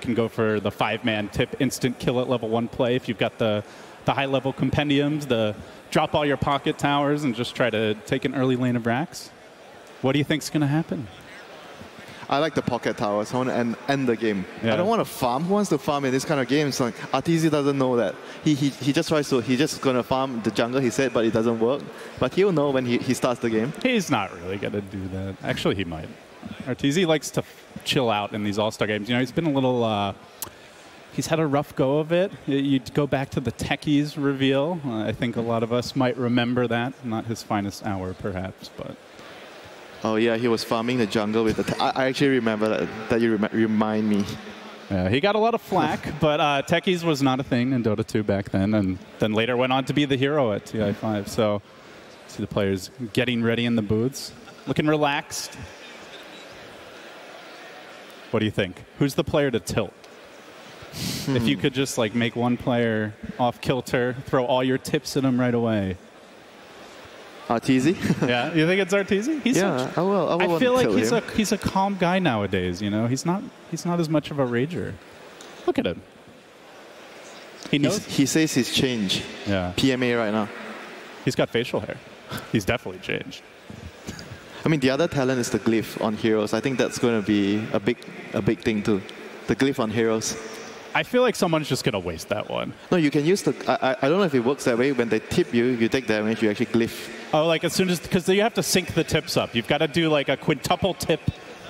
can go for the 5-man tip instant kill at level 1 play if you've got the high-level compendiums, the drop all your pocket towers and just try to take an early lane of racks. What do you think's going to happen? I like the pocket towers. I want to end the game. Yeah. I don't want to farm. Who wants to farm in this kind of games? Like RTZ doesn't know that. He just tries to. He's just gonna farm the jungle. He said, but it doesn't work. But he'll know when he starts the game. He's not really gonna do that. Actually, he might. RTZ likes to chill out in these All-Star games. You know, he's been a little. He's had a rough go of it. You'd go back to the Techies reveal. I think a lot of us might remember that. Not his finest hour, perhaps, but. Oh yeah, he was farming the jungle with the. I actually remember that you remind me. Yeah, he got a lot of flack, but Techies was not a thing in Dota 2 back then, and then later went on to be the hero at ti8. So, see the players getting ready in the booths, looking relaxed. What do you think? Who's the player to tilt? If you could just like make one player off kilter, throw all your tips at him right away. RTZ? Yeah, you think it's RTZ? I will. I feel like he's a calm guy nowadays. You know, he's not as much of a rager. Look at him. He knows. He says he's changed. Yeah. PMA right now. He's got facial hair. He's definitely changed. I mean, the other talent is the glyph on heroes. I think that's going to be a big thing too. The glyph on heroes. I feel like someone's just going to waste that one. No, you can use the... I don't know if it works that way. When they tip you, you take damage, you actually glyph. Oh, like as soon as... Because you have to sync the tips up. You've got to do like a quintuple tip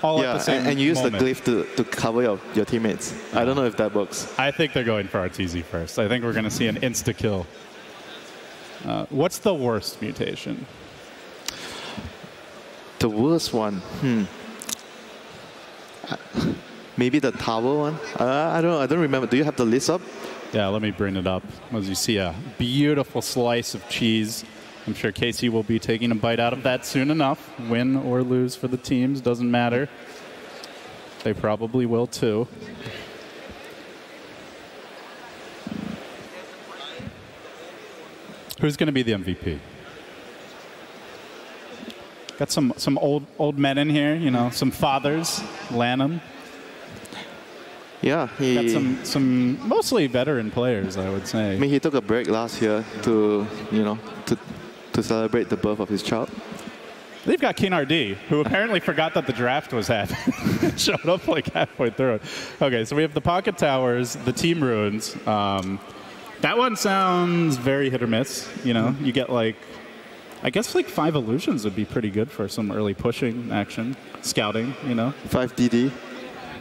all at the same moment. And you use the glyph to cover your teammates. I don't know if that works. I think they're going for RTZ first. I think we're going to see an insta-kill. What's the worst mutation? The worst one? Maybe the tower one? I don't remember. Do you have the list up? Yeah, let me bring it up. As you see a beautiful slice of cheese. I'm sure Casey will be taking a bite out of that soon enough. Win or lose for the teams, doesn't matter. They probably will too. Who's going to be the MVP? Got some old men in here, you know, some fathers, Lanham. Yeah, he got some mostly veteran players, I would say. I mean, he took a break last year to celebrate the birth of his child. They've got King RD, who apparently forgot that the draft was happening. Showed up like halfway through it. Okay, so we have the Pocket Towers, the Team Ruins. That one sounds very hit or miss. You know, you get like, I guess like 5 illusions would be pretty good for some early pushing action, scouting. You know, 5 DD.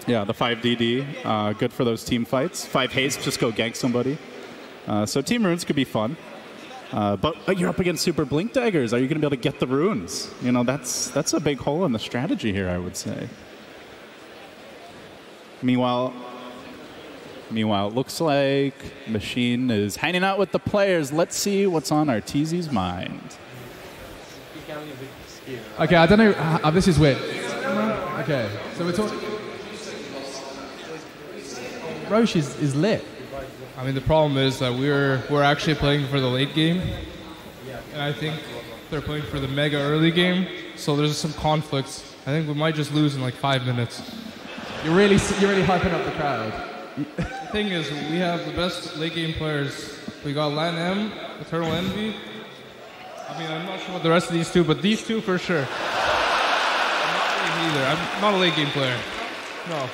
Yeah, the 5 DD, good for those team fights. 5 haste, just go gank somebody. So Team Runes could be fun. But you're up against Super Blink Daggers. Are you going to be able to get the runes? You know, that's a big hole in the strategy here, I would say. Meanwhile, it looks like Machine is hanging out with the players. Let's see what's on RTZ's mind. Okay, I don't know. This is weird. Okay, so we're talking... Roche is lit. I mean, the problem is that we're actually playing for the late game, and I think they're playing for the mega early game. So there's some conflicts. I think we might just lose in like 5 minutes. You're really hyping up the crowd. The thing is, we have the best late game players. We got Lan M, Eternal Envy. I mean, I'm not sure about the rest of these two, but these two for sure. I'm not really either. I'm not a late game player. No.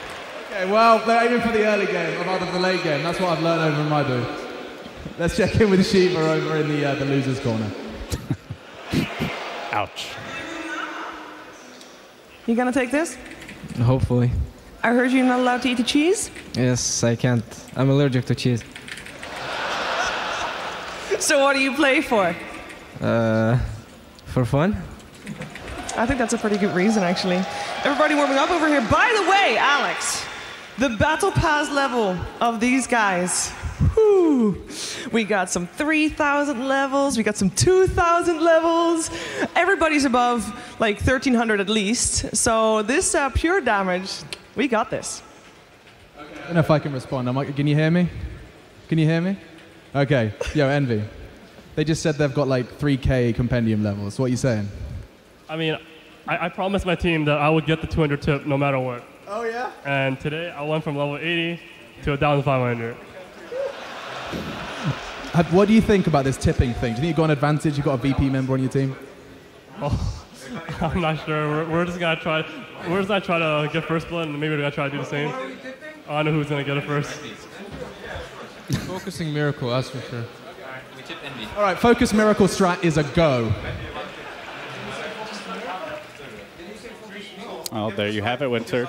Okay, well, they're aiming for the early game rather than the late game. That's what I've learned over in my booth. Let's check in with Shiva over in the losers' corner. Ouch. You gonna take this? Hopefully. I heard you're not allowed to eat the cheese? Yes, I can't. I'm allergic to cheese. So what do you play for? For fun? I think that's a pretty good reason, actually. Everybody warming up over here. By the way, Alex, the Battle Pass level of these guys. Whew. We got some 3,000 levels. We got some 2,000 levels. Everybody's above like 1,300 at least. So this pure damage, we got this. I don't know if I can respond. Can you hear me? Can you hear me? Okay. Yo, Envy. They just said they've got like 3K compendium levels. What are you saying? I mean, I promised my team that I would get the 200 tip no matter what. Oh, yeah? And today I went from level 80 to 1,500. What do you think about this tipping thing? Do you think you've got an advantage? You've got a VP member on your team? Oh, I'm not sure. We're just gonna try. We're just gonna try to get first blood, and maybe we're gonna try to do the same. I don't know who's gonna get it first. Focusing Miracle, that's for sure. All right, Focus Miracle strat is a go. Oh, there you have it, Winter.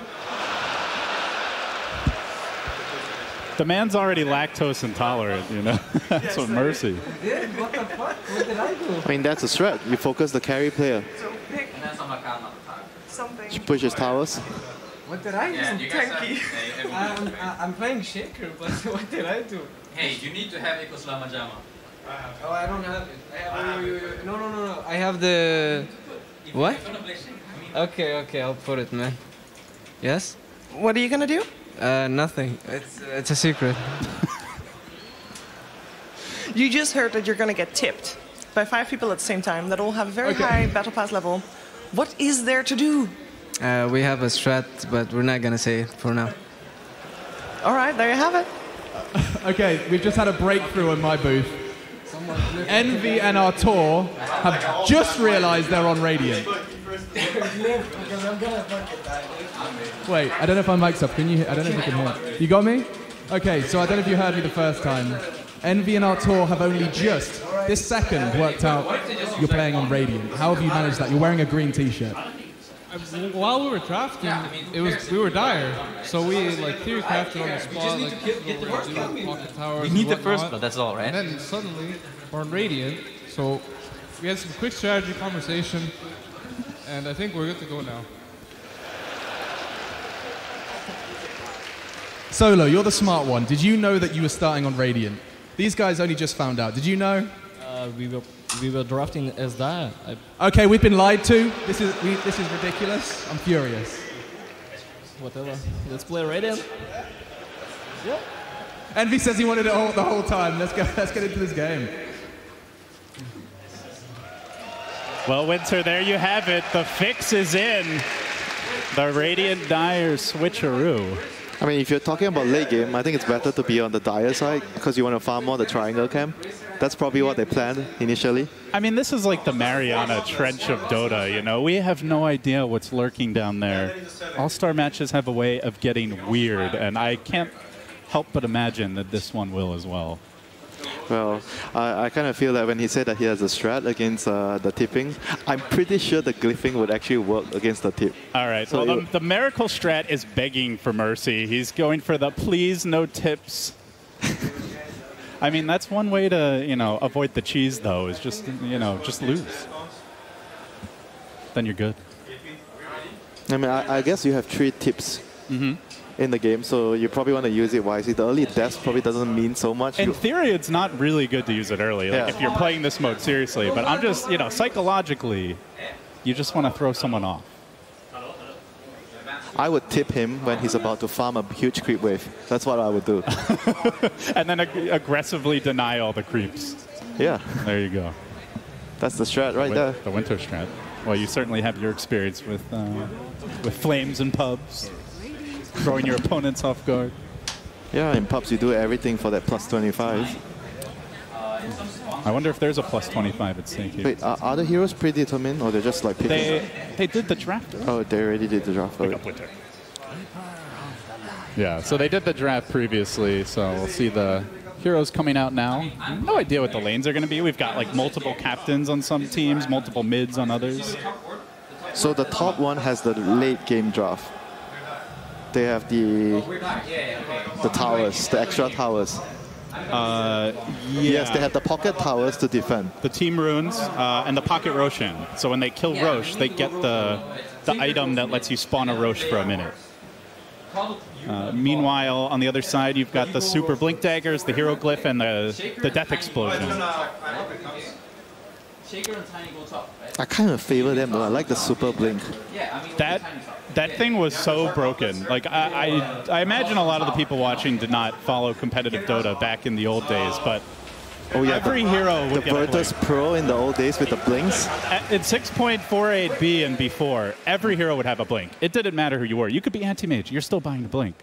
The man's already lactose intolerant, you know? That's what Mercy. What the fuck? What did I do? I mean, that's a strat. You focus the carry player. So pick something. She pushes towers. What did I do? Yeah, you guys I'm playing Shaker, but what did I do? Hey, you need to have Ecosla Majama. Oh, I don't have it. I have, no. I have the... What? Okay, I'll put it, man. Yes? What are you gonna do? Nothing. It's a secret. You just heard that you're gonna get tipped by 5 people at the same time that all have a very high battle pass level. What is there to do? We have a strat, but we're not gonna say it for now. All right, there you have it. Okay, we've just had a breakthrough in my booth. Envy and Artur have just realized they're on Radiant. Wait, I don't know if my mic's up. Can you? I don't know if you can hear. You got me? Okay, so I don't know if you heard me the first time. Envy and Artur have only just this second worked out you're playing on Radiant. How have you managed that? You're wearing a green T-shirt. While we were drafting, we were dire, so we like theory crafted on the spot, like what we're gonna do, pocket towers. We need the and first whatnot. blood, that's all, right? And then suddenly we're on Radiant, so we had some quick strategy conversation, and I think we're good to go now. Solo, you're the smart one. Did you know that you were starting on Radiant? These guys only just found out. Did you know? We were drafting as that. Okay, we've been lied to. This is ridiculous. I'm furious. Whatever. Let's play Radiant. Yeah. Envy says he wanted it all the whole time. Let's get into this game. Well, Winter, there you have it. The fix is in. The Radiant Dire switcheroo. I mean, if you're talking about late game, I think it's better to be on the Dire side because you want to farm more the triangle camp. That's probably what they planned initially. I mean, this is like the Mariana Trench of Dota, you know? We have no idea what's lurking down there. All-star matches have a way of getting weird, and I can't help but imagine that this one will as well. Well, I kind of feel that when he said that he has a strat against the tipping, I'm pretty sure the glyphing would actually work against the tip. All right, So well, the Miracle strat is begging for mercy. He's going for the please no tips. I mean, that's one way to, you know, avoid the cheese, though, is just, you know, just lose. Then you're good. I mean, I guess you have 3 tips in the game, so you probably want to use it wisely. The early death probably doesn't mean so much. In theory, it's not really good to use it early, like if you're playing this mode seriously. But I'm just, you know, psychologically, you just want to throw someone off. I would tip him when he's about to farm a huge creep wave. That's what I would do. And then aggressively deny all the creeps. Yeah. There you go. That's the strat right there. The Winter strat. Well, you certainly have your experience with flames and pubs, throwing your opponents off guard. Yeah, in pubs you do everything for that plus 25. I wonder if there's a plus 25 at stake here. Wait, are the heroes predetermined or they're just like picking? They did the draft. Oh, they already did the draft. Pick up Winter. Yeah, so they did the draft previously, so we'll see the heroes coming out now. No idea what the lanes are going to be. We've got like multiple captains on some teams, multiple mids on others. So the top one has the late game draft. They have the towers, the extra towers. Yeah. Yes, they have the pocket towers to defend. The team runes and the pocket Roshan. So when they kill Rosh, they get the item that lets you spawn a Rosh for a minute. Meanwhile, on the other side, you've got the super blink daggers, the hero glyph, and the death explosion. I kind of favor them though. I like the super blink. That thing was so broken. Like I imagine a lot of the people watching did not follow competitive Dota back in the old days, but Oh yeah, Every hero would the get a Virtus blink. Pro in the old days with the blinks. In 6.48b and before, every hero would have a blink. It didn't matter who you were. You could be anti-mage. You're still buying the blink.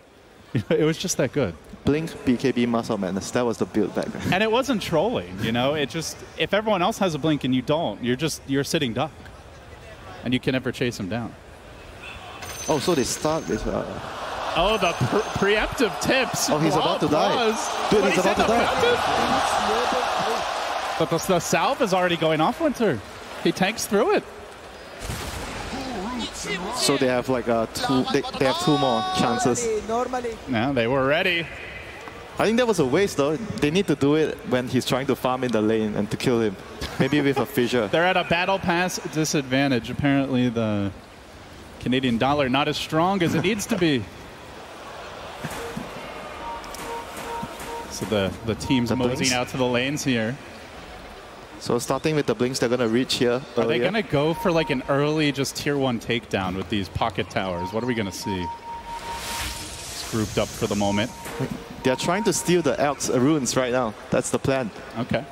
It was just that good. Blink, BKB, Muscle Madness. That was the build back then. And it wasn't trolling, you know? It just, if everyone else has a blink and you don't, you're sitting duck. And you can never chase them down. Oh, so they start with... Oh, the preemptive tips. Oh, he's about to die. Dude, he's about to die. But the salve is already going off, Winter. He tanks through it. So they have like they have 2 more chances. No, they were ready. I think that was a waste though. They need to do it when he's trying to farm in the lane and to kill him. Maybe with a fissure. They're at a battle pass disadvantage. Apparently the Canadian dollar not as strong as it needs to be. So the team's moseying out to the lanes here. So starting with the blinks, they're going to reach here earlier. Are they going to go for like an early just tier 1 takedown with these pocket towers? What are we going to see? It's grouped up for the moment. They're trying to steal the Elk's runes right now. That's the plan. Okay.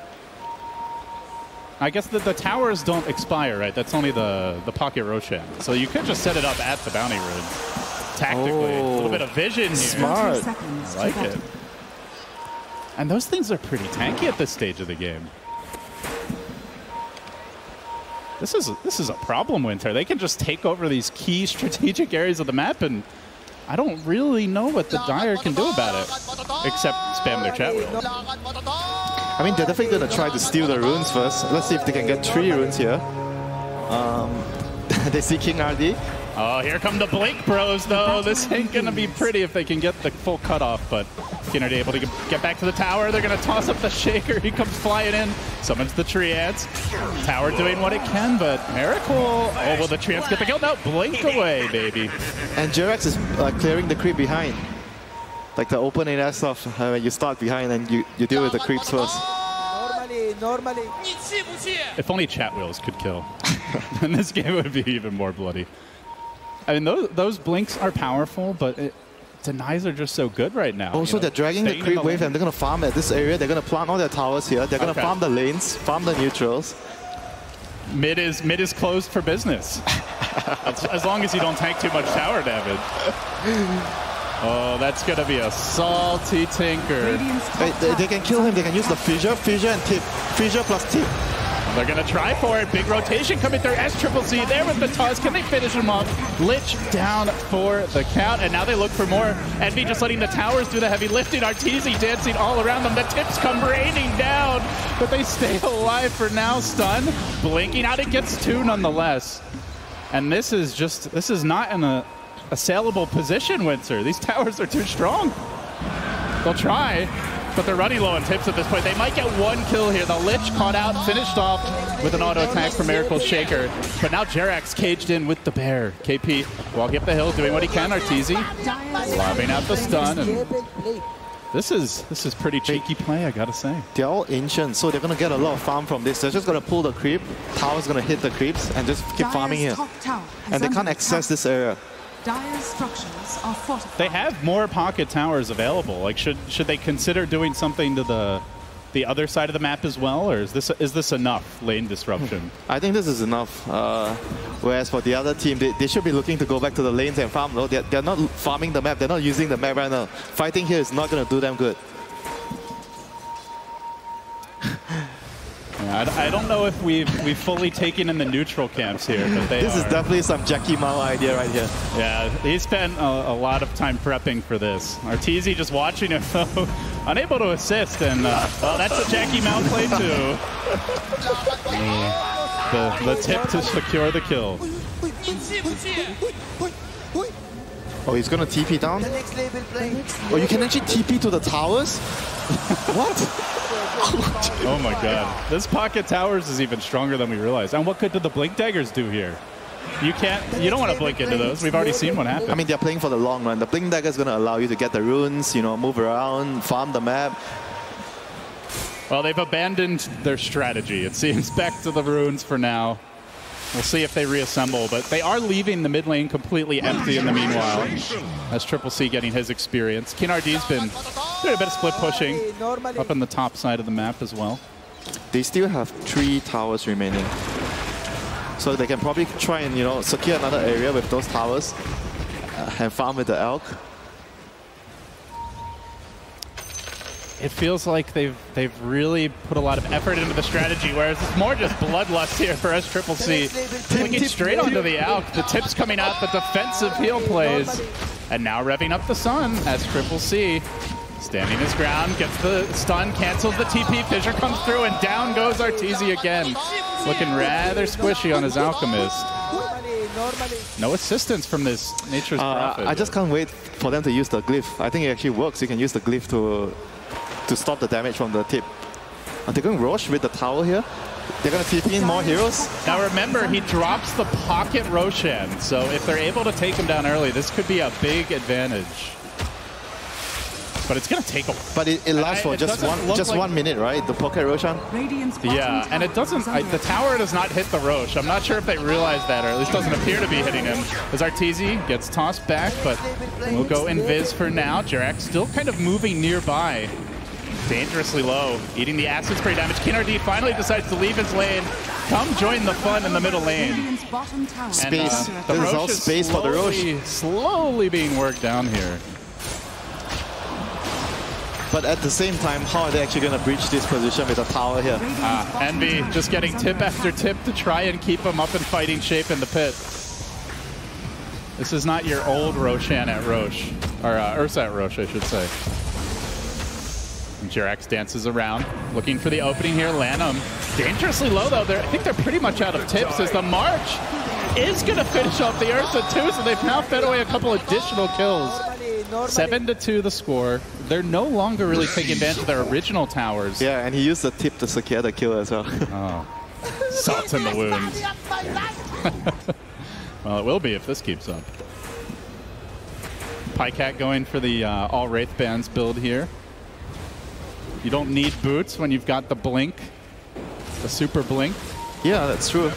I guess the towers don't expire, right? That's only the pocket Roshan. So you could just set it up at the bounty runes. Tactically. A little bit of vision here. Smart. I like it. And those things are pretty tanky at this stage of the game. This is a problem, Winter. They can just take over these key strategic areas of the map, and I don't really know what the Dire can do about it, except spam their chat wheel. I mean, they're definitely going to try to steal the runes first. Let's see if they can get 3 runes here. They see King RD. Oh, here come the Blink Bros, though. This ain't going to be pretty if they can get the full cutoff, but King RD able to get back to the tower. They're going to toss up the Shaker. He comes flying in, summons the Triads. Tower doing what it can, but Miracle. Oh, will the Triads get the kill? No, Blink away, baby. And Jerax is clearing the creep behind. Like the open AS stuff, when you start behind and you deal with the creeps first. Normally. If only chat wheels could kill, then this game would be even more bloody. I mean, those blinks are powerful, but denies are just so good right now. Also, they're dragging the creep wave and they're going to farm at this area. They're going to plant all their towers here. They're going to farm the lanes, farm the neutrals. Mid is closed for business. as long as you don't tank too much tower damage. Oh, that's going to be a salty tinker. They can kill him. They can use the fissure and tip. Fissure plus tip. They're going to try for it. Big rotation coming through. S-Triple-C there with the toss. Can they finish him off? Lich down for the count, and now they look for more. Envy just letting the towers do the heavy lifting. Arteezy dancing all around them. The tips come raining down, but they stay alive for now. Stun. Blinking out. It gets 2 nonetheless. And this is not in a saleable position, Winter. These towers are too strong. They'll try, but they're running low on tips at this point. They might get 1 kill here. The Lich caught out, finished off with an auto attack from Miracle's Shaker. But now Jerax caged in with the bear. KP walking up the hill, doing what he can. Arteezy lobbing out the stun. And this is pretty cheeky play, I gotta say. They're all ancient, so they're gonna get a lot of farm from this. They're just gonna pull the creep. Tower's gonna hit the creeps and just keep farming here. And they can't access this area. Dire's structures are fortified. They have more pocket towers available. Like, should they consider doing something to the other side of the map as well, or is this enough lane disruption? I think this is enough. Whereas for the other team, they should be looking to go back to the lanes and farm. No, they're not farming the map. They're not using the map right now. Fighting here is not going to do them good. Yeah, I don't know if we've fully taken in the neutral camps here, but this is definitely some Jackie Mao idea right here. Yeah, he spent a lot of time prepping for this. Arteezy just watching him, though, unable to assist, and well, that's a Jackie Mao play too. The tip to secure the kill. Oh, he's gonna TP down? Oh, you can actually TP to the towers? What? Oh my god. This pocket towers is even stronger than we realized. And what good did the blink daggers do here? You don't want to blink into those. We've already seen what happened. I mean, they're playing for the long run. The blink dagger is going to allow you to get the runes, move around, farm the map. Well, they've abandoned their strategy. It seems back to the runes for now. We'll see if they reassemble, but they are leaving the mid lane completely empty in the meanwhile. As Triple C getting his experience. King RD's been Doing a bit of split pushing up on the top side of the map as well. They still have 3 towers remaining. So they can probably try and, you know, secure another area with those towers and farm with the elk. It feels like they've really put a lot of effort into the strategy, whereas it's more just bloodlust here for SCCC. Clicking straight onto the elk, the tips coming out, the defensive heal plays, and now revving up the sun as SCCC standing his ground, gets the stun, cancels the TP, Fissure comes through, and down goes Arteezy again. Looking rather squishy on his Alchemist. No assistance from this Nature's Prophet. I just can't wait for them to use the glyph. I think it actually works. You can use the glyph to stop the damage from the tip. Are they going Roche with the tower here? They're going to TP in more heroes? Now remember, he drops the pocket Roshan, so if they're able to take him down early, this could be a big advantage. But it's going to take a while. But it lasts for just like 1 minute, right? The pocket Roshan? Yeah, and it doesn't... the tower does not hit the Roche. I'm not sure if they realize that, or at least doesn't appear to be hitting him. As Arteezy gets tossed back, but we'll go Invis for now. Jirac still kind of moving nearby. Dangerously low, eating the acid spray damage. ggwp finally decides to leave his lane. Come join the fun in the middle lane. Space. And, This is all space for the Roche. Slowly being worked down here. But at the same time, how are they actually going to breach this position with a tower here? Envy just getting tip after tip to try and keep him up in fighting shape in the pit. This is not your old Roshan at Roche. Or Ursa at Roche, I should say. Jirac dances around, looking for the opening here. Lanham dangerously low, though. I think they're pretty much out of tips as the March is going to finish off the Ursa, too, so they've now fed away a couple additional kills. 7-2 the score. They're no longer really taking advantage of their original towers. Yeah, and he used the tip to secure the kill as well. Oh, salt in the wounds. Well, it will be if this keeps up. Pycat going for the all Wraith Bands build here. You don't need boots when you've got the blink, the super blink. Yeah, that's true.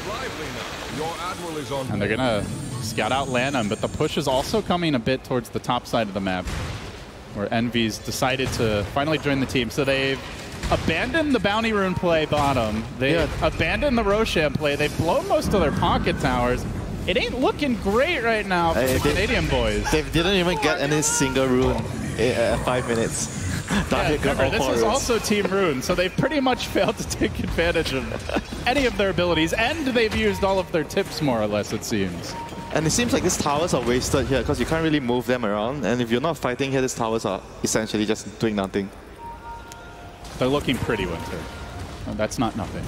And they're gonna scout out Lanham, but the push is also coming a bit towards the top side of the map, where Envy's decided to finally join the team. So they've abandoned the Bounty Rune play bottom. They've abandoned the Roshan play. They've blown most of their pocket towers. It ain't looking great right now for the Canadian boys. They didn't even get any single rune in 5 minutes. Yeah, remember, this is also Team Rune, so they've pretty much failed to take advantage of any of their abilities, and they've used all of their tips, more or less, it seems. And it seems like these towers are wasted here because you can't really move them around, and if you're not fighting here, these towers are essentially just doing nothing. They're looking pretty, Winter. Oh, that's not nothing.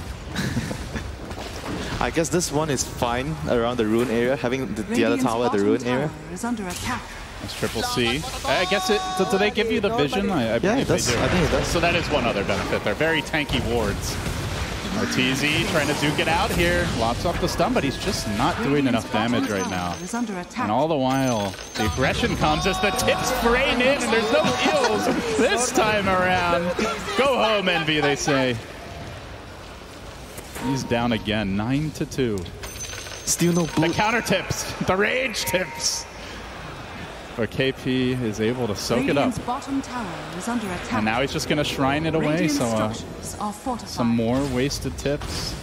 I guess this one is fine around the rune area, having the other tower at the rune area. Is under attack. That's CCC. I guess it... Do they give you the vision? I Yeah, it believe they does. do. I think it does. So that is one other benefit. They're very tanky wards. Arteezy trying to duke it out here. Lops off the stun, but he's just not doing enough damage right now. And all the while, the aggression comes as the tips rain in, and there's no heals this time around. Go home, Envy, they say. He's down again, 9-2. Still no blue. The counter tips, the rage tips. But KP is able to soak it up. Bottom tower is under attack. And now he's just going to shrine it away, so some more wasted tips.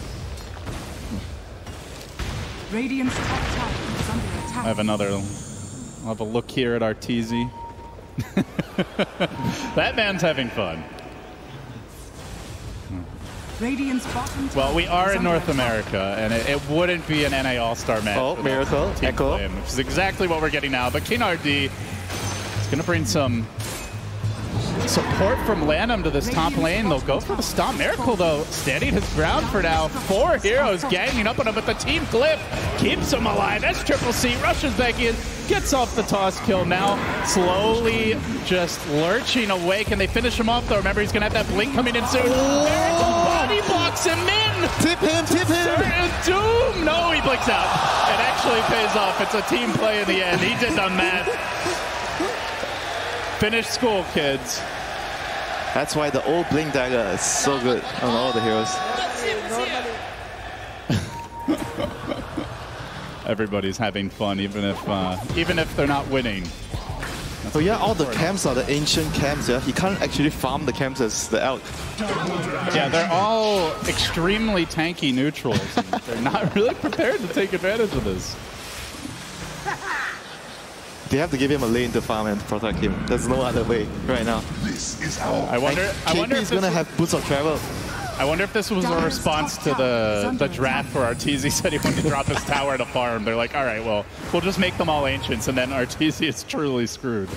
Radiant's top tower is under attack. I have another. I'll have a look here at Arteezy. That man's having fun. Radiant's bottom Well, we are in North America, and it wouldn't be an NA All-Star match. Oh, miracle, echo. Which is exactly what we're getting now. But ggwp is going to bring some support from Lanham to this top lane. They'll go for the stop. Miracle, though, standing his ground for now. 4 heroes ganging up on him, but the team Glyph keeps him alive. That's CCC, rushes back in, gets off the toss kill. Now slowly just lurching away. Can they finish him off, though? Remember, he's going to have that blink coming in soon. Body blocks him in. Tip him, tip him. Doom. No, he blinks out. It actually pays off. It's a team play in the end. He did the math. Finish school, kids. That's why the old Blink Dagger is so good on all the heroes. Everybody's having fun, even if they're not winning. Oh yeah, all the camps are the ancient camps, yeah? He can't actually farm the camps as the elk. Yeah, they're all extremely tanky neutrals. And they're not really prepared to take advantage of this. They have to give him a lane to farm and protect him. There's no other way right now. I wonder KP is gonna have boots of travel. I wonder if this was a response to the draft where Arteezy said he wanted to drop his tower at a farm. They're like, all right, well, we'll just make them all ancients, and then Arteezy is truly screwed.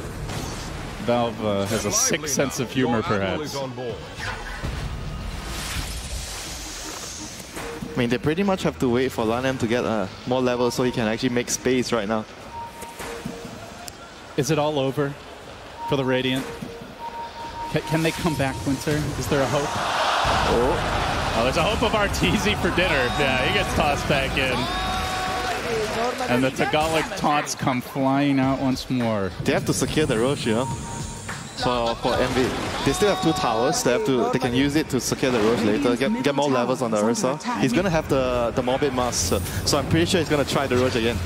Valve has a sick sense of humor, perhaps. I mean, they pretty much have to wait for LANM to get more levels so he can actually make space right now. Is it all over for the Radiant? Can they come back, Winter? Is there a hope? Oh, there's a hope of Arteezy for dinner. Yeah, he gets tossed back in. And the Tagalog taunts come flying out once more. They have to secure the Roche, you know, for Envy. They still have 2 towers. They can use it to secure the Roche later, get more levels on the Ursa. He's gonna have the Morbid Mask, so I'm pretty sure he's gonna try the Roche again.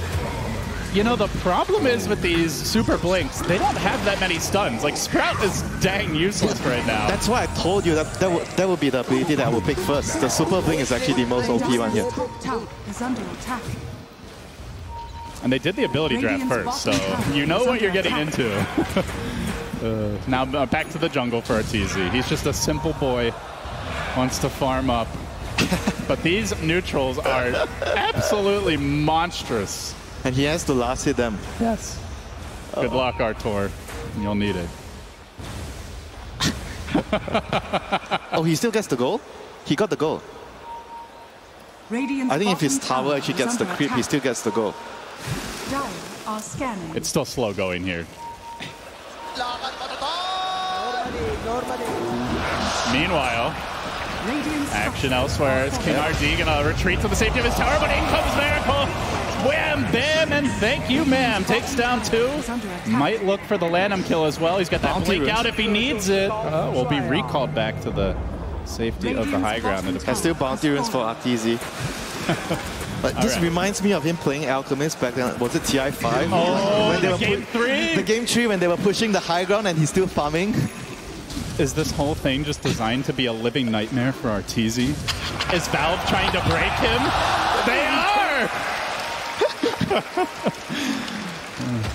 You know, the problem is with these super blinks, they don't have that many stuns. Like, Sprout is dang useless right now. That's why I told you that would be the ability that I would pick first. The super blink is actually the most OP one here. And they did the ability draft first, so you know what you're getting into. Now back to the jungle for Arteezy. He's just a simple boy, wants to farm up. But these neutrals are absolutely monstrous. And he has to last hit them. Yes. Good luck, Artur. You'll need it. Oh, he still gets the goal? He got the goal. Radiant's I think if his bottom tower actually gets the creep, he still gets the goal. Dire are scanning. It's still slow going here. Meanwhile, action elsewhere. It's King RD gonna retreat to the safety of his tower, but in comes Miracle. Wham, bam, and thank you, ma'am. Takes down 2. Might look for the LANM kill as well. He's got that blink out if he needs it. Will be recalled back to the safety of the high ground. And still bounty runes for Arteezy. But this reminds me of him playing Alchemist back then. Was it TI8? Oh, when they were game 3? The game 3 when they were pushing the high ground and he's still farming. Is this whole thing just designed to be a living nightmare for Arteezy? Is Valve trying to break him? They are!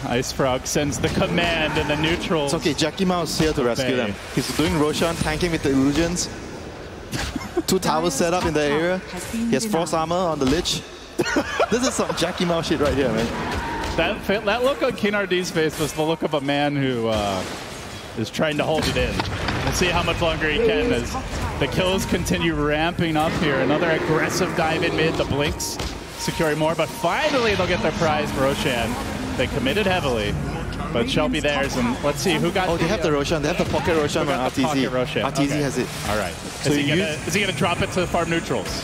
Ice Frog sends the command and the neutrals. It's okay, Jackie Mao is here to rescue them. He's doing Roshan, tanking with the illusions. 2 towers set up in the area. He has Frost Armor on the Lich. This is some Jackie Mao shit right here, man. That look on King RD's face was the look of a man who is trying to hold it in. We'll see how much longer he can as the kills continue ramping up here. Another aggressive dive in mid, the blinks securing more, but finally they'll get their prize for Roshan. They committed heavily, but Shelby theirs, and let's see who got. Oh, they have the Roshan. They have the pocket Roshan on Arteezy. Arteezy has it. All right. So is he gonna drop it to farm neutrals?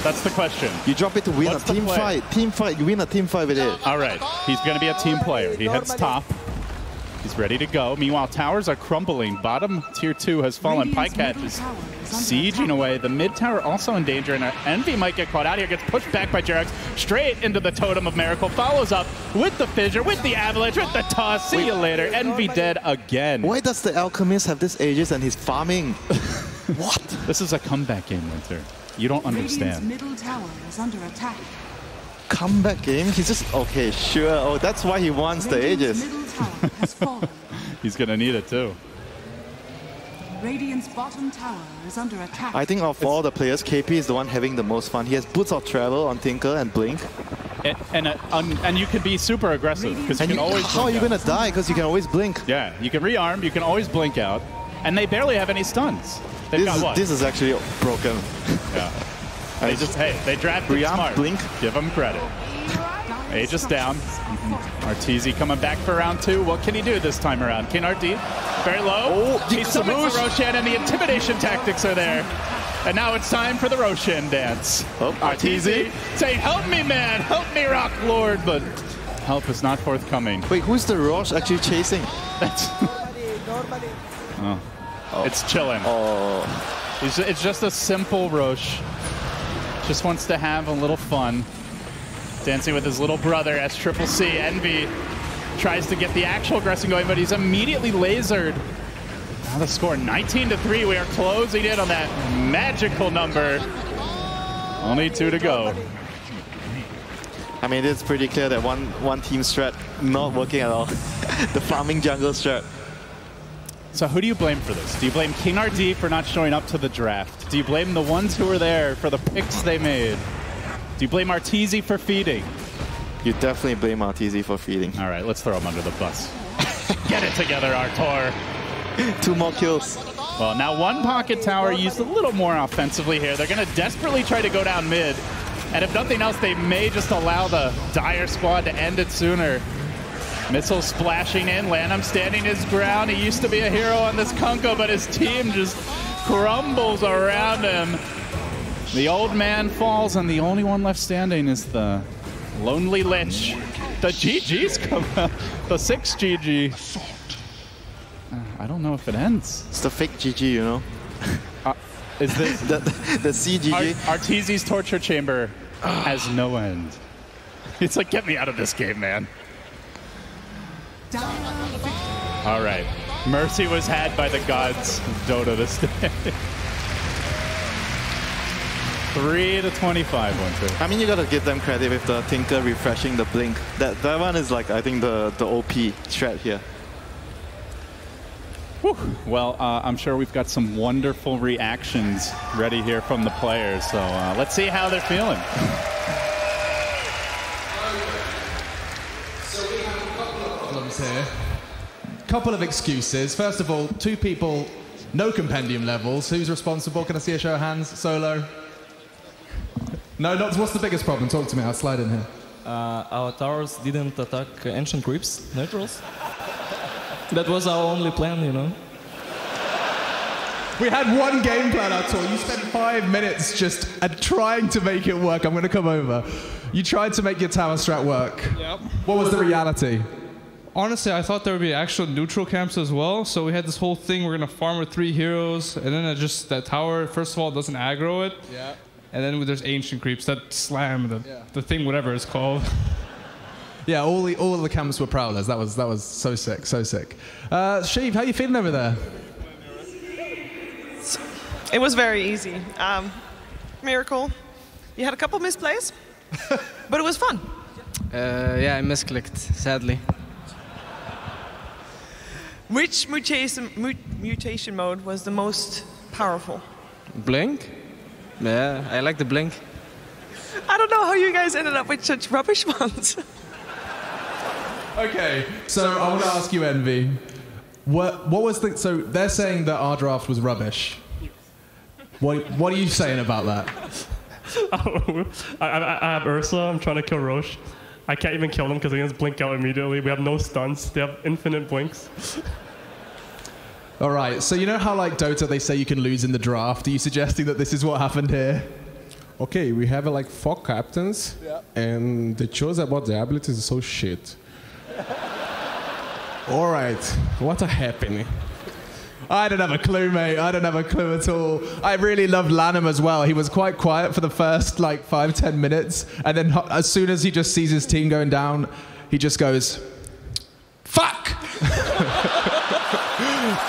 That's the question. You drop it to win a team fight. Team fight. You win a team fight with it. All right. He's gonna be a team player. He heads top. He's ready to go. Meanwhile, towers are crumbling. Bottom tier 2 has fallen. Pycat is sieging away. The mid tower also in danger, and Envy might get caught out here. Gets pushed back by Jerax straight into the Totem of Miracle. Follows up with the Fissure, with the Avalanche, with the toss. See you later. Envy dead again. Why does the Alchemist have this Aegis and he's farming? What? This is a comeback game, Winter. You don't understand. Radiant's middle tower is under attack. Comeback game? He's just okay, sure. Oh, that's why he wants the Aegis. He's gonna need it too. Radiant's bottom tower is under attack. I think of all the players, KP is the one having the most fun. He has Boots of Travel on Tinker and Blink. And you can be super aggressive because you can always. How are you gonna die? Because you can always blink. Yeah, you can rearm. You can always blink out, and they barely have any stuns. They've got what? This is actually broken. Yeah. They drafted rearm, smart. Blink. Give them credit. Aegis down. Arteezy coming back for round 2. What can he do this time around? King RD, very low. He summons the Roshan, and the intimidation tactics are there. And now it's time for the Roshan dance. Arteezy saying, help me, man. Help me, Rock Lord. But help is not forthcoming. Wait, who's the Rosh actually chasing? That's It's chilling. It's just a simple Rosh. Just wants to have a little fun. Dancing with his little brother, SCCC. Envy tries to get the actual aggressing going, but he's immediately lasered. Now the score 19-3. We are closing in on that magical number. Only 2 to go. I mean, it's pretty clear that one team strat not working at all. The farming jungle strat. So who do you blame for this? Do you blame King RD for not showing up to the draft? Do you blame the ones who were there for the picks they made? Do you blame Arteezy for feeding? You definitely blame Arteezy for feeding. All right, let's throw him under the bus. Get it together, Artur. 2 more kills. Well, now one pocket tower used a little more offensively here. They're going to desperately try to go down mid. And if nothing else, they may just allow the Dire squad to end it sooner. Missile splashing in, Lanham standing his ground. He used to be a hero on this Kunko, but his team just crumbles around him. The old man falls, and the only one left standing is the Lonely Lich. The GG's come out. The 6 GG. I don't know if it ends. It's the fake GG, you know? Is this the CGG? Arteezy's torture chamber has no end. It's like, get me out of this game, man. All right. Mercy was had by the gods of Dota this day. 3-25, 1-2. I mean, you gotta give them credit with the Tinker refreshing the blink. That one is like, I think, the OP strat here. Whew. Well, I'm sure we've got some wonderful reactions ready here from the players. So let's see how they're feeling. Here. Couple of excuses. First of all, 2 people, no compendium levels. Who's responsible? Can I see a show of hands? Solo? No, not. What's the biggest problem? Talk to me. I'll slide in here. Our towers didn't attack ancient creeps, neutrals. That was our only plan, you know. We had one game plan, Artur. You spent 5 minutes just trying to make it work. I'm going to come over. You tried to make your tower strat work. Yep. What was the reality? Honestly, I thought there would be actual neutral camps as well. So we had this whole thing, we're going to farm with 3 heroes. And then that tower, first of all, doesn't aggro it. Yeah. And then there's ancient creeps that slam the thing, whatever it's called. Yeah, all the camps were prowlers. That was so sick, so sick. Sheev, how you feeling over there? It was very easy. Miracle. You had a couple misplays, but it was fun. Yeah, I misclicked, sadly. Which mutation mode was the most powerful? Blink? Yeah, I like the blink. I don't know how you guys ended up with such rubbish ones. Okay, so I want to ask you, Envy. What was the... So they're saying that our draft was rubbish. What are you saying about that? I have Ursa. I'm trying to kill Roche. I can't even kill them because they just blink out immediately. We have no stuns. They have infinite blinks. All right, so you know how like Dota they say you can lose in the draft? Are you suggesting that this is what happened here? Okay, we have like 4 captains, and the choice about the abilities is so shit. All right, what a happening. I don't have a clue, mate. I don't have a clue at all. I really loved Lanham as well. He was quite quiet for the first like 5-10 minutes, and then as soon as he just sees his team going down, he just goes, "Fuck!"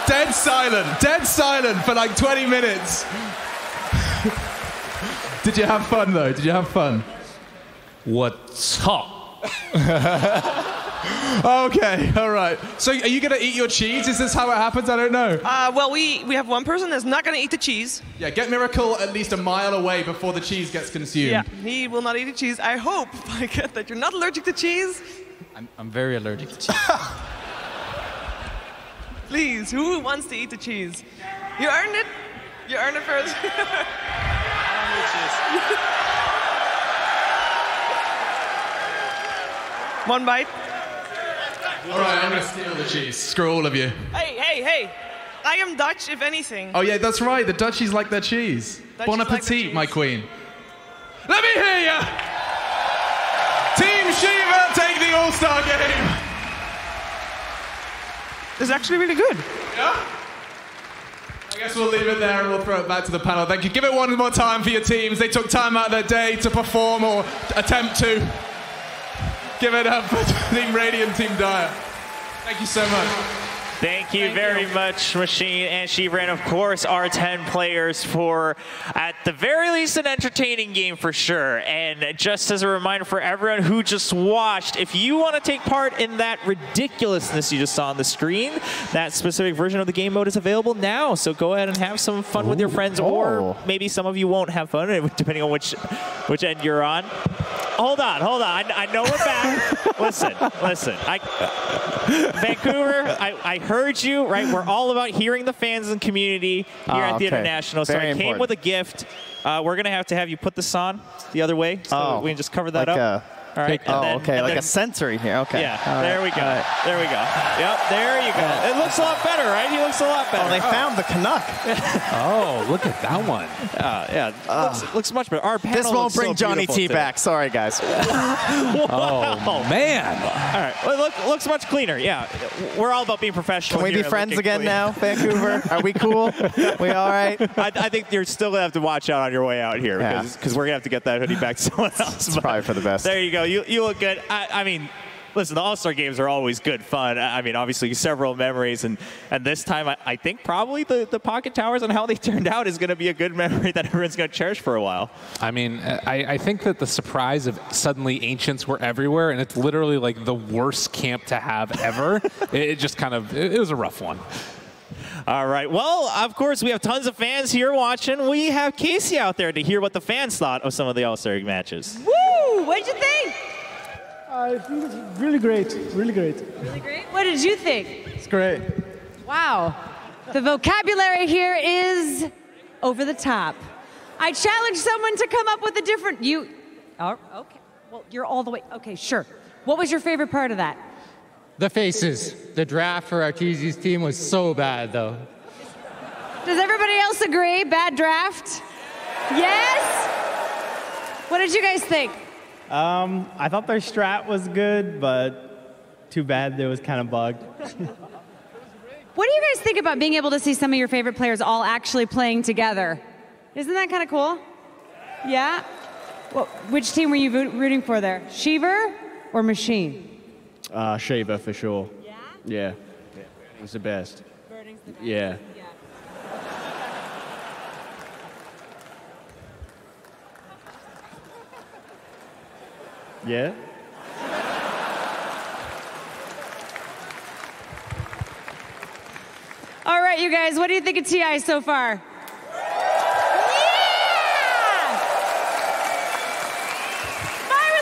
Dead silent for like 20 minutes. Did you have fun though? Did you have fun? What's up? Okay, all right. So are you going to eat your cheese? Is this how it happens? I don't know. Well, we have one person that's not going to eat the cheese. Yeah, get Miracle at least a mile away before the cheese gets consumed. Yeah, he will not eat the cheese. I hope, I get that you're not allergic to cheese. I'm very allergic to cheese. Please, who wants to eat the cheese? You earned it. You earned it first. One bite. All right, I'm going to steal the cheese. Screw all of you. Hey. I am Dutch, if anything. Oh, yeah, that's right. The Dutchies like their cheese. Bon appetit, my queen. Let me hear ya! Team Shiva take the All-Star game. It's actually really good. Yeah? I guess we'll leave it there and we'll throw it back to the panel. Thank you. Give it one more time for your teams. They took time out of their day to perform or attempt to. Give it up for Team Radiant, Team Dire. Thank you so much. Thank you very much, Machine and Shiva, and of course our 10 players for, at the very least, an entertaining game for sure. And just as a reminder for everyone who just watched, if you want to take part in that ridiculousness you just saw on the screen, that specific version of the game mode is available now. So go ahead and have some fun with your friends, or maybe some of you won't have fun, depending on which end you're on. Hold on. I know we're back. listen. Vancouver, I heard you, right? We're all about hearing the fans and community here at the International. So I came with a gift. We're going to have you put this on the other way so we can just cover that up. All right. Like a sensory here. Okay. Yeah. There we go. There we go. Yep. There you go. It looks a lot better, right? He looks a lot better. Oh, they found the Canuck. Oh, look at that one. Yeah. Looks much better. Our panel this won't bring Johnny T back. Sorry, guys. Oh man. All right. Well, looks much cleaner. Yeah. We're all about being professional. Can we be friends again now, Vancouver? Are we cool? We all right? I think you're still gonna have to watch out on your way out here because we're gonna have to get that hoodie back to someone else. It's probably for the best. There you go. You look good. I mean, listen, the All-Star games are always good fun. I mean, obviously several memories, and this time I think probably the Pocket Towers and how they turned out is going to be a good memory that everyone's going to cherish for a while. I mean, I think that the surprise of suddenly Ancients were everywhere, and it's literally like the worst camp to have ever. It just kind of, it was a rough one. All right. Well, of course, we have tons of fans here watching. We have Casey out there to hear what the fans thought of some of the All-Star matches. Woo! What'd you think? I think it's really great. Really great. Really great? What did you think? It's great. Wow. The vocabulary here is over the top. I challenge someone to come up with a different... Oh, okay. Well, you're all the way... Okay, sure. What was your favorite part of that? The faces. The draft for Arteezy's team was so bad, though. Does everybody else agree? Bad draft? Yes? What did you guys think? I thought their strat was good, but too bad it was kind of bugged. What do you guys think about being able to see some of your favorite players all actually playing together? Isn't that kind of cool? Yeah? Well, which team were you rooting for there? Shiva or Machine? Shiva for sure. Yeah? Yeah. It was the best. Birding's the best? Yeah. Yeah? All right, you guys, what do you think of TI so far?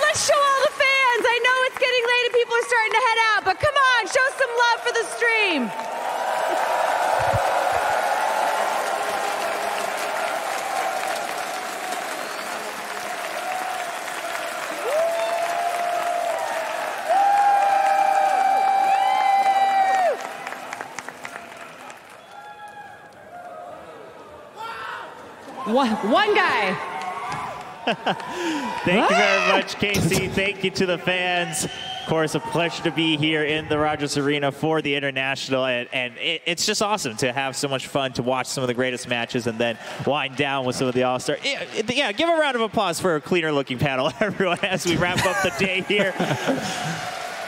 Let's show all the fans. I know it's getting late and people are starting to head out, but come on, show some love for the stream. One guy. Thank you very much, Casey. Thank you to the fans. Of course, a pleasure to be here in the Rogers Arena for the International, and it's just awesome to have so much fun to watch some of the greatest matches and then wind down with some of the All-Star. Yeah, give a round of applause for a cleaner-looking panel, everyone, as we wrap up the day here.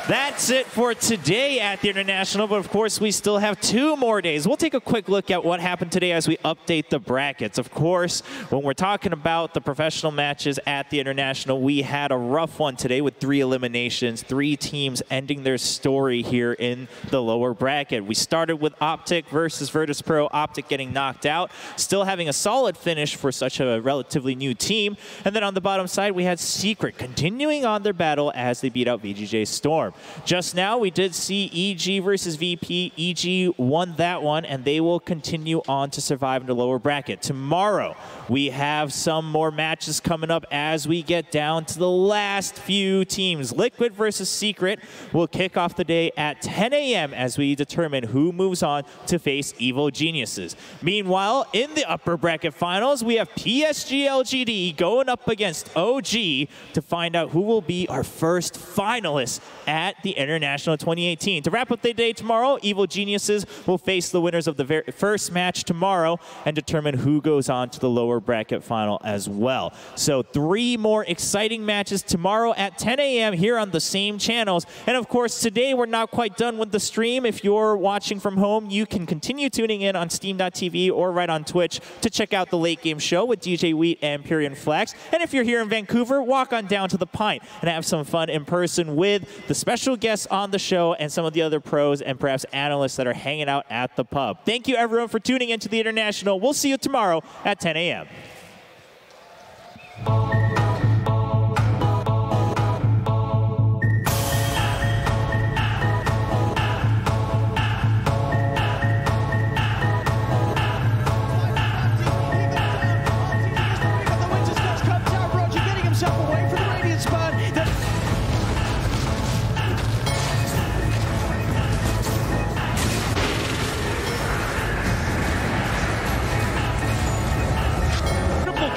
That's it for today at the International, but of course we still have 2 more days. We'll take a quick look at what happened today as we update the brackets. Of course, when we're talking about the professional matches at the International, we had a rough one today with 3 eliminations, 3 teams ending their story here in the lower bracket. We started with Optic versus Virtus Pro. Optic getting knocked out, still having a solid finish for such a relatively new team. And then on the bottom side, we had Secret continuing on their battle as they beat out VGJ Storm. Just now, we did see EG versus VP. EG won that one, and they will continue on to survive in the lower bracket. Tomorrow, we have some more matches coming up as we get down to the last few teams. Liquid versus Secret will kick off the day at 10 a.m. as we determine who moves on to face Evil Geniuses. Meanwhile, in the upper bracket finals, we have PSG LGD going up against OG to find out who will be our first finalists at at the International 2018. To wrap up the day tomorrow, Evil Geniuses will face the winners of the first match tomorrow and determine who goes on to the lower bracket final as well. So 3 more exciting matches tomorrow at 10 a.m. here on the same channels. And of course, today we're not quite done with the stream. If you're watching from home, you can continue tuning in on Steam.tv or right on Twitch to check out the late game show with DJ Wheat and Pyrian Flex. And if you're here in Vancouver, walk on down to the Pint and have some fun in person with the special guests on the show and some of the other pros and perhaps analysts that are hanging out at the pub. Thank you everyone for tuning into the International. We'll see you tomorrow at 10 a.m.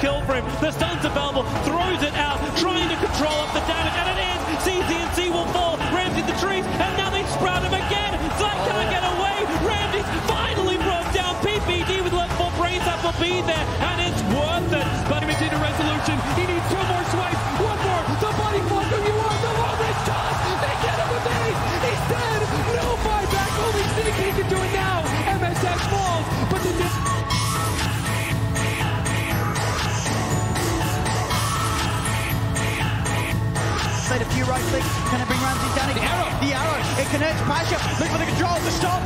Kill for him. The stun's available, throws it out, trying to control up the damage, and it is. CZNC will fall. Ramsey the trees, and now they sprout him again. Zach can't get away. Ramsey's finally broke down. PPD with level 4 brains up will be there, and it's worth it. But he into resolution. He needs 2 more swipes. 1 more. The body block of you are the long-range toss. They get him with ace. He's dead. No buyback. Only Sneaky can do it now. MSX falls, but the a few right clicks. Can it bring Ramsey down again? The arrow. It connects. Pasha. Look for the control. The stop.